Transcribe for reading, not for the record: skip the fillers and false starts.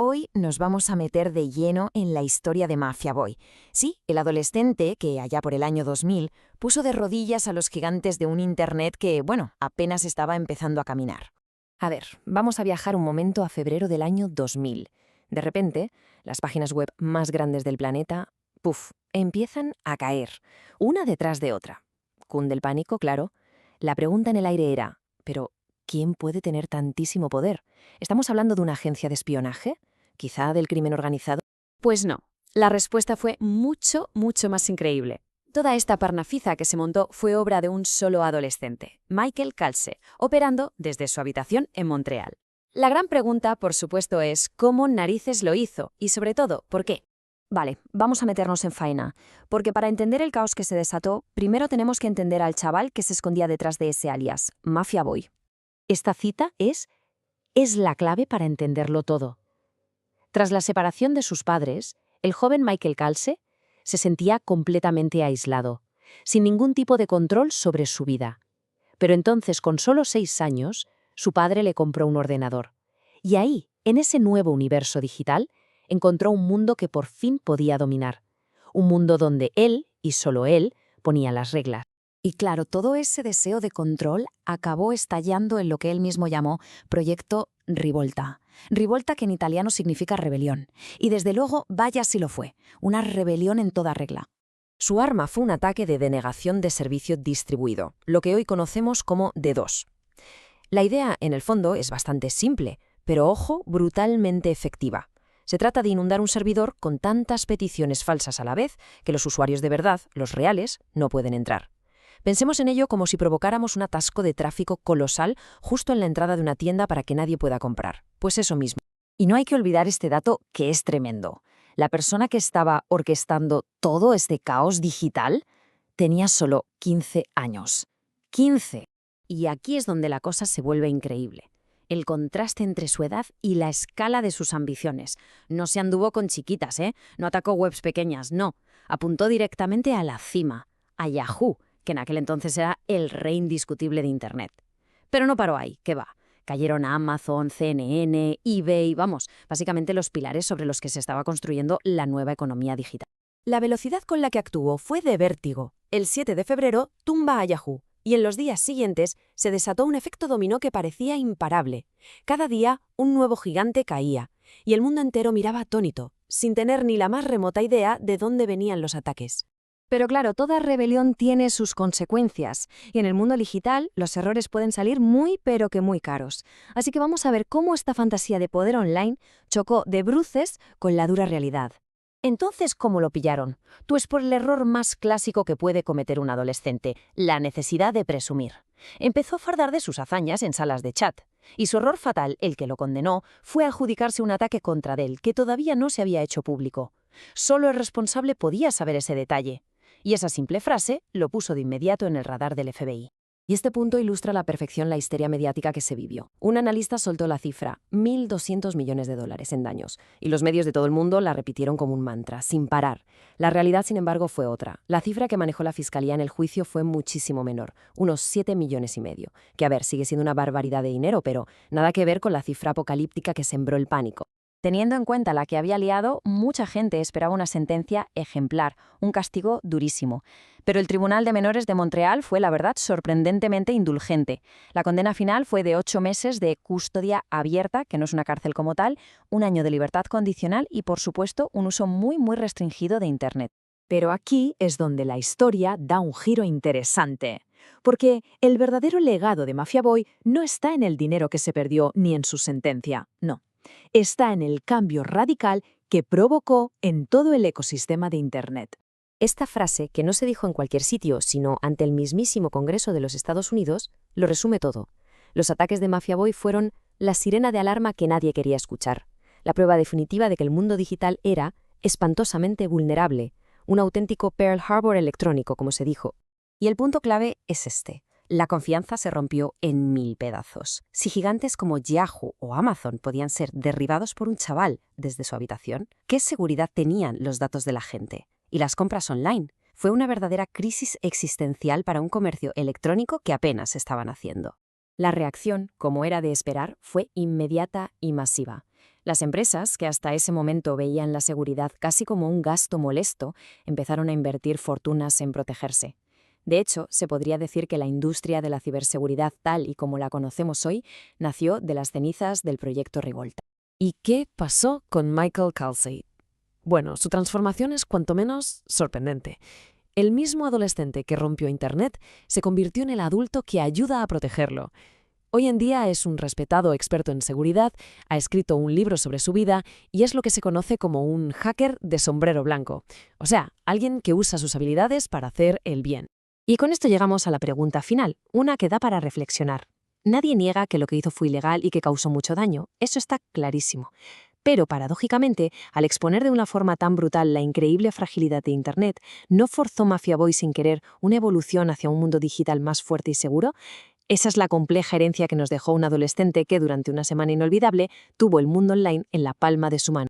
hoy nos vamos a meter de lleno en la historia de Mafia Boy. Sí, el adolescente que, allá por el año 2000, puso de rodillas a los gigantes de un Internet que, bueno, apenas estaba empezando a caminar. A ver, vamos a viajar un momento a febrero del año 2000. De repente, las páginas web más grandes del planeta, empiezan a caer, una detrás de otra. Cunde el pánico, claro. La pregunta en el aire era, ¿pero quién puede tener tantísimo poder? ¿Estamos hablando de una agencia de espionaje? ¿Quizá del crimen organizado? Pues no. La respuesta fue mucho, mucho más increíble. Toda esta parnafiza que se montó fue obra de un solo adolescente, Michael Kalse, operando desde su habitación en Montreal. La gran pregunta, por supuesto, es ¿cómo narices lo hizo? Y sobre todo, ¿por qué? Vale, vamos a meternos en faena, porque para entender el caos que se desató, primero tenemos que entender al chaval que se escondía detrás de ese alias, Mafia Boy. Esta cita es la clave para entenderlo todo. Tras la separación de sus padres, el joven Michael Kalse se sentía completamente aislado, sin ningún tipo de control sobre su vida. Pero entonces, con solo 6 años, su padre le compró un ordenador. Y ahí, en ese nuevo universo digital, encontró un mundo que por fin podía dominar. Un mundo donde él, y solo él, ponía las reglas. Y claro, todo ese deseo de control acabó estallando en lo que él mismo llamó Proyecto Rivolta. Rivolta, que en italiano significa rebelión. Y desde luego, vaya si lo fue, una rebelión en toda regla. Su arma fue un ataque de denegación de servicio distribuido, lo que hoy conocemos como DDoS. La idea, en el fondo, es bastante simple, pero ojo, brutalmente efectiva. Se trata de inundar un servidor con tantas peticiones falsas a la vez que los usuarios de verdad, los reales, no pueden entrar. Pensemos en ello como si provocáramos un atasco de tráfico colosal justo en la entrada de una tienda para que nadie pueda comprar. Pues eso mismo. Y no hay que olvidar este dato que es tremendo. La persona que estaba orquestando todo este caos digital tenía solo 15 años. 15. Y aquí es donde la cosa se vuelve increíble. El contraste entre su edad y la escala de sus ambiciones. No se anduvo con chiquitas, ¿eh? No atacó webs pequeñas, no. Apuntó directamente a la cima, a Yahoo, que en aquel entonces era el rey indiscutible de Internet. Pero no paró ahí, ¿qué va? Cayeron a Amazon, CNN, eBay, básicamente los pilares sobre los que se estaba construyendo la nueva economía digital. La velocidad con la que actuó fue de vértigo. El 7 de febrero tumba a Yahoo, y en los días siguientes se desató un efecto dominó que parecía imparable. Cada día un nuevo gigante caía, y el mundo entero miraba atónito, sin tener ni la más remota idea de dónde venían los ataques. Pero claro, toda rebelión tiene sus consecuencias, y en el mundo digital los errores pueden salir muy pero que muy caros. Así que vamos a ver cómo esta fantasía de poder online chocó de bruces con la dura realidad. Entonces, ¿cómo lo pillaron? Pues por el error más clásico que puede cometer un adolescente, la necesidad de presumir. Empezó a fardar de sus hazañas en salas de chat, y su error fatal, el que lo condenó, fue adjudicarse un ataque contra él que todavía no se había hecho público. Solo el responsable podía saber ese detalle. Y esa simple frase lo puso de inmediato en el radar del FBI. Y este punto ilustra a la perfección la histeria mediática que se vivió. Un analista soltó la cifra, $1.200 millones en daños, y los medios de todo el mundo la repitieron como un mantra, sin parar. La realidad, sin embargo, fue otra. La cifra que manejó la fiscalía en el juicio fue muchísimo menor, unos 7,5 millones, que sigue siendo una barbaridad de dinero, pero nada que ver con la cifra apocalíptica que sembró el pánico. Teniendo en cuenta la que había liado, mucha gente esperaba una sentencia ejemplar, un castigo durísimo. Pero el Tribunal de Menores de Montreal fue, la verdad, sorprendentemente indulgente. La condena final fue de 8 meses de custodia abierta, que no es una cárcel como tal, 1 año de libertad condicional y, por supuesto, un uso muy, muy restringido de Internet. Pero aquí es donde la historia da un giro interesante. Porque el verdadero legado de Mafia Boy no está en el dinero que se perdió ni en su sentencia, no. Está en el cambio radical que provocó en todo el ecosistema de Internet. Esta frase, que no se dijo en cualquier sitio, sino ante el mismísimo Congreso de los Estados Unidos, lo resume todo. Los ataques de Mafia Boy fueron la sirena de alarma que nadie quería escuchar, la prueba definitiva de que el mundo digital era espantosamente vulnerable, un auténtico Pearl Harbor electrónico, como se dijo. Y el punto clave es este. La confianza se rompió en 1000 pedazos. Si gigantes como Yahoo o Amazon podían ser derribados por un chaval desde su habitación, ¿qué seguridad tenían los datos de la gente? Y las compras online. Fue una verdadera crisis existencial para un comercio electrónico que apenas estaban haciendo. La reacción, como era de esperar, fue inmediata y masiva. Las empresas, que hasta ese momento veían la seguridad casi como un gasto molesto, empezaron a invertir fortunas en protegerse. De hecho, se podría decir que la industria de la ciberseguridad tal y como la conocemos hoy nació de las cenizas del proyecto Rivolta. ¿Y qué pasó con Michael Kelsey? Bueno, su transformación es cuanto menos sorprendente. El mismo adolescente que rompió Internet se convirtió en el adulto que ayuda a protegerlo. Hoy en día es un respetado experto en seguridad, ha escrito un libro sobre su vida y es lo que se conoce como un hacker de sombrero blanco. O sea, alguien que usa sus habilidades para hacer el bien. Y con esto llegamos a la pregunta final, una que da para reflexionar. Nadie niega que lo que hizo fue ilegal y que causó mucho daño, eso está clarísimo. Pero, paradójicamente, al exponer de una forma tan brutal la increíble fragilidad de Internet, ¿no forzó Mafia Boy sin querer una evolución hacia un mundo digital más fuerte y seguro? Esa es la compleja herencia que nos dejó un adolescente que durante una semana inolvidable tuvo el mundo online en la palma de su mano.